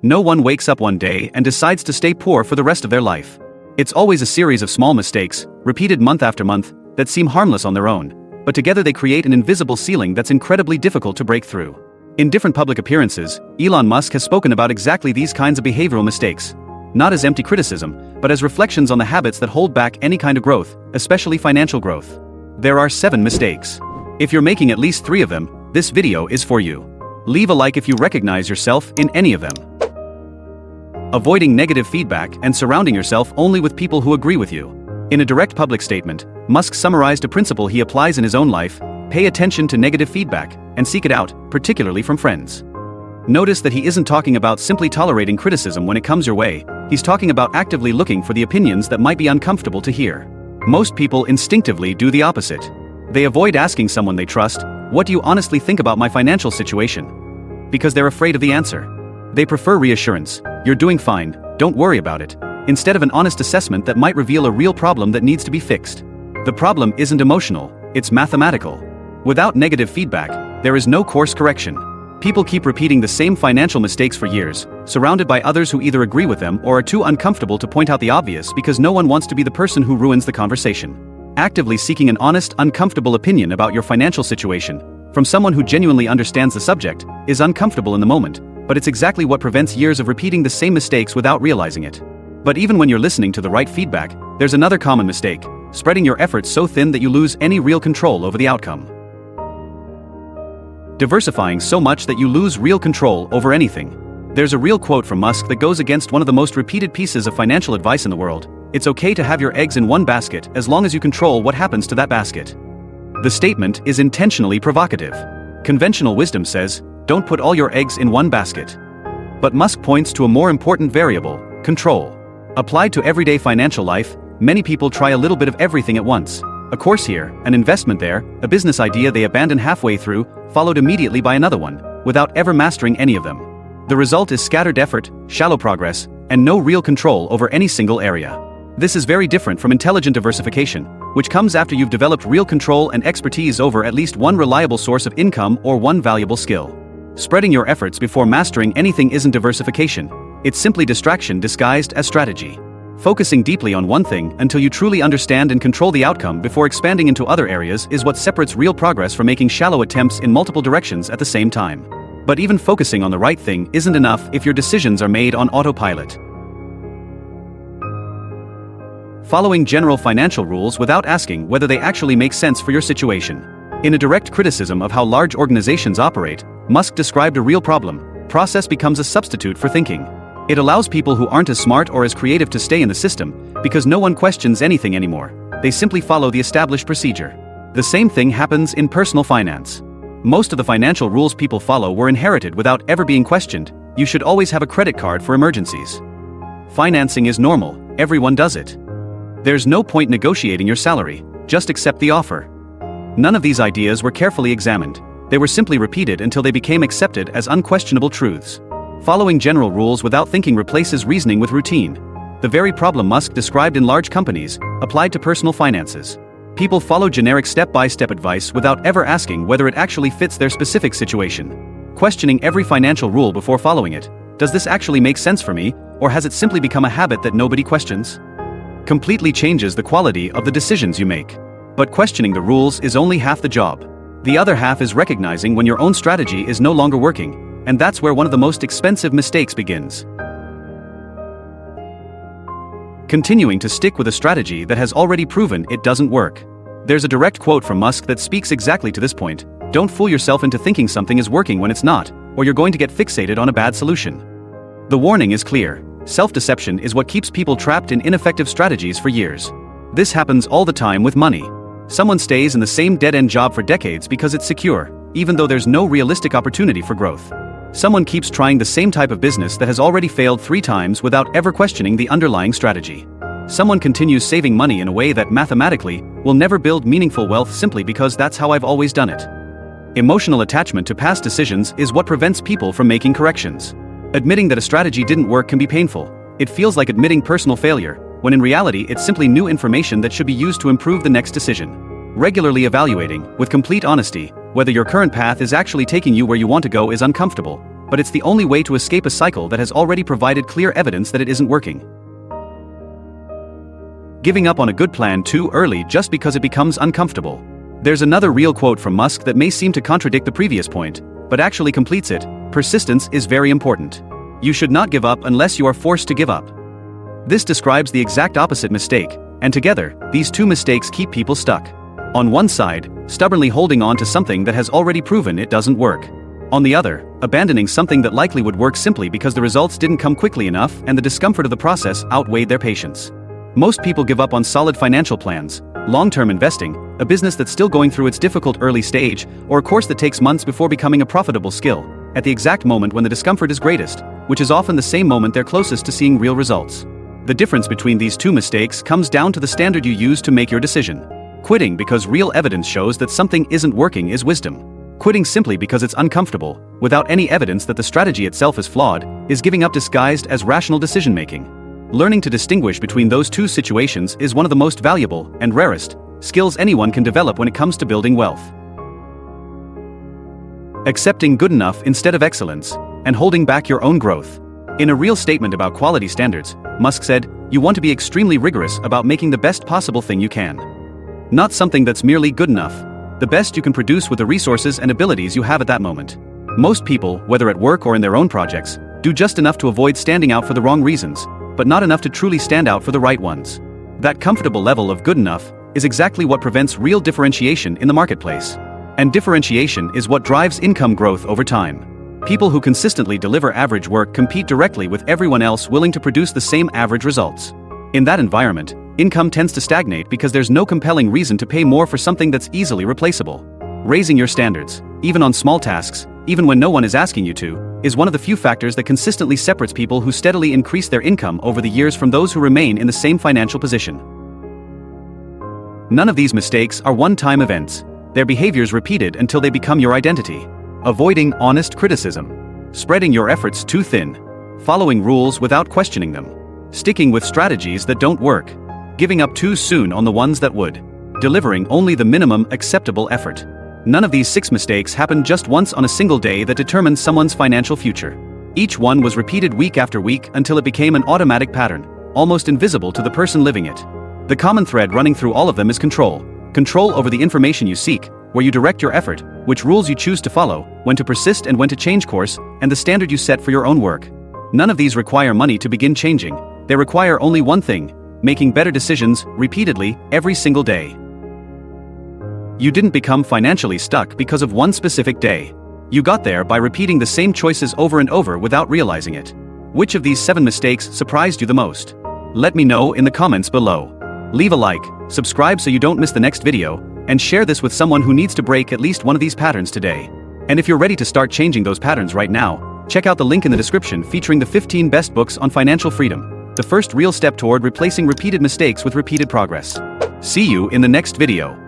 No one wakes up one day and decides to stay poor for the rest of their life. It's always a series of small mistakes, repeated month after month, that seem harmless on their own, but together they create an invisible ceiling that's incredibly difficult to break through. In different public appearances, Elon Musk has spoken about exactly these kinds of behavioral mistakes, not as empty criticism, but as reflections on the habits that hold back any kind of growth, especially financial growth. There are 7 mistakes. If you're making at least 3 of them, this video is for you. Leave a like if you recognize yourself in any of them. Avoiding negative feedback and surrounding yourself only with people who agree with you. In a direct public statement, Musk summarized a principle he applies in his own life: pay attention to negative feedback, and seek it out, particularly from friends. Notice that he isn't talking about simply tolerating criticism when it comes your way, he's talking about actively looking for the opinions that might be uncomfortable to hear. Most people instinctively do the opposite. They avoid asking someone they trust, "What do you honestly think about my financial situation?" because they're afraid of the answer. They prefer reassurance: "You're doing fine, don't worry about it," instead of an honest assessment that might reveal a real problem that needs to be fixed. The problem isn't emotional, it's mathematical. Without negative feedback, there is no course correction. People keep repeating the same financial mistakes for years, surrounded by others who either agree with them or are too uncomfortable to point out the obvious because no one wants to be the person who ruins the conversation. Actively seeking an honest, uncomfortable opinion about your financial situation, from someone who genuinely understands the subject, is uncomfortable in the moment, but it's exactly what prevents years of repeating the same mistakes without realizing it. But even when you're listening to the right feedback, there's another common mistake: spreading your efforts so thin that you lose any real control over the outcome. Diversifying so much that you lose real control over anything. There's a real quote from Musk that goes against one of the most repeated pieces of financial advice in the world: "It's okay to have your eggs in one basket as long as you control what happens to that basket." The statement is intentionally provocative. Conventional wisdom says, don't put all your eggs in one basket. But Musk points to a more important variable: control. Applied to everyday financial life, many people try a little bit of everything at once. A course here, an investment there, a business idea they abandon halfway through, followed immediately by another one, without ever mastering any of them. The result is scattered effort, shallow progress, and no real control over any single area. This is very different from intelligent diversification, which comes after you've developed real control and expertise over at least one reliable source of income or one valuable skill. Spreading your efforts before mastering anything isn't diversification, it's simply distraction disguised as strategy. Focusing deeply on one thing until you truly understand and control the outcome before expanding into other areas is what separates real progress from making shallow attempts in multiple directions at the same time. But even focusing on the right thing isn't enough if your decisions are made on autopilot. Following general financial rules without asking whether they actually make sense for your situation. In a direct criticism of how large organizations operate, Musk described a real problem: process becomes a substitute for thinking. It allows people who aren't as smart or as creative to stay in the system, because no one questions anything anymore. They simply follow the established procedure. The same thing happens in personal finance. Most of the financial rules people follow were inherited without ever being questioned. You should always have a credit card for emergencies. Financing is normal, everyone does it. There's no point negotiating your salary, just accept the offer. None of these ideas were carefully examined. They were simply repeated until they became accepted as unquestionable truths. Following general rules without thinking replaces reasoning with routine. The very problem Musk described in large companies, applied to personal finances. People follow generic step-by-step advice without ever asking whether it actually fits their specific situation. Questioning every financial rule before following it: does this actually make sense for me, or has it simply become a habit that nobody questions? Completely changes the quality of the decisions you make. But questioning the rules is only half the job. The other half is recognizing when your own strategy is no longer working, and that's where one of the most expensive mistakes begins. Continuing to stick with a strategy that has already proven it doesn't work. There's a direct quote from Musk that speaks exactly to this point: don't fool yourself into thinking something is working when it's not, or you're going to get fixated on a bad solution. The warning is clear: self-deception is what keeps people trapped in ineffective strategies for years. This happens all the time with money. Someone stays in the same dead-end job for decades because it's secure, even though there's no realistic opportunity for growth. Someone keeps trying the same type of business that has already failed 3 times without ever questioning the underlying strategy. Someone continues saving money in a way that mathematically will never build meaningful wealth simply because that's how I've always done it. Emotional attachment to past decisions is what prevents people from making corrections. Admitting that a strategy didn't work can be painful. It feels like admitting personal failure, when in reality it's simply new information that should be used to improve the next decision. Regularly evaluating, with complete honesty, whether your current path is actually taking you where you want to go is uncomfortable, but it's the only way to escape a cycle that has already provided clear evidence that it isn't working. Giving up on a good plan too early just because it becomes uncomfortable. There's another real quote from Musk that may seem to contradict the previous point, but actually completes it. Persistence is very important. You should not give up unless you are forced to give up. This describes the exact opposite mistake, and together, these two mistakes keep people stuck. On one side, stubbornly holding on to something that has already proven it doesn't work. On the other, abandoning something that likely would work simply because the results didn't come quickly enough and the discomfort of the process outweighed their patience. Most people give up on solid financial plans, long-term investing, a business that's still going through its difficult early stage, or a course that takes months before becoming a profitable skill, at the exact moment when the discomfort is greatest, which is often the same moment they're closest to seeing real results. The difference between these two mistakes comes down to the standard you use to make your decision. Quitting because real evidence shows that something isn't working is wisdom. Quitting simply because it's uncomfortable, without any evidence that the strategy itself is flawed, is giving up disguised as rational decision-making. Learning to distinguish between those two situations is one of the most valuable, and rarest, skills anyone can develop when it comes to building wealth. Accepting good enough instead of excellence, and holding back your own growth. In a real statement about quality standards, Musk said, "You want to be extremely rigorous about making the best possible thing you can. Not something that's merely good enough, the best you can produce with the resources and abilities you have at that moment." Most people, whether at work or in their own projects, do just enough to avoid standing out for the wrong reasons, but not enough to truly stand out for the right ones. That comfortable level of good enough is exactly what prevents real differentiation in the marketplace. And differentiation is what drives income growth over time. People who consistently deliver average work compete directly with everyone else willing to produce the same average results. In that environment, income tends to stagnate because there's no compelling reason to pay more for something that's easily replaceable. Raising your standards, even on small tasks, even when no one is asking you to, is one of the few factors that consistently separates people who steadily increase their income over the years from those who remain in the same financial position. None of these mistakes are one-time events. Their behaviors repeated until they become your identity. Avoiding honest criticism. Spreading your efforts too thin. Following rules without questioning them. Sticking with strategies that don't work. Giving up too soon on the ones that would. Delivering only the minimum acceptable effort. None of these 6 mistakes happened just once on a single day that determined someone's financial future. Each one was repeated week after week until it became an automatic pattern, almost invisible to the person living it. The common thread running through all of them is control. Control over the information you seek, where you direct your effort, which rules you choose to follow, when to persist and when to change course, and the standard you set for your own work. None of these require money to begin changing. They require only one thing: making better decisions, repeatedly, every single day. You didn't become financially stuck because of one specific day. You got there by repeating the same choices over and over without realizing it. Which of these 7 mistakes surprised you the most? Let me know in the comments below. Leave a like, subscribe so you don't miss the next video, and share this with someone who needs to break at least one of these patterns today. And if you're ready to start changing those patterns right now, check out the link in the description featuring the 15 best books on financial freedom, the first real step toward replacing repeated mistakes with repeated progress. See you in the next video.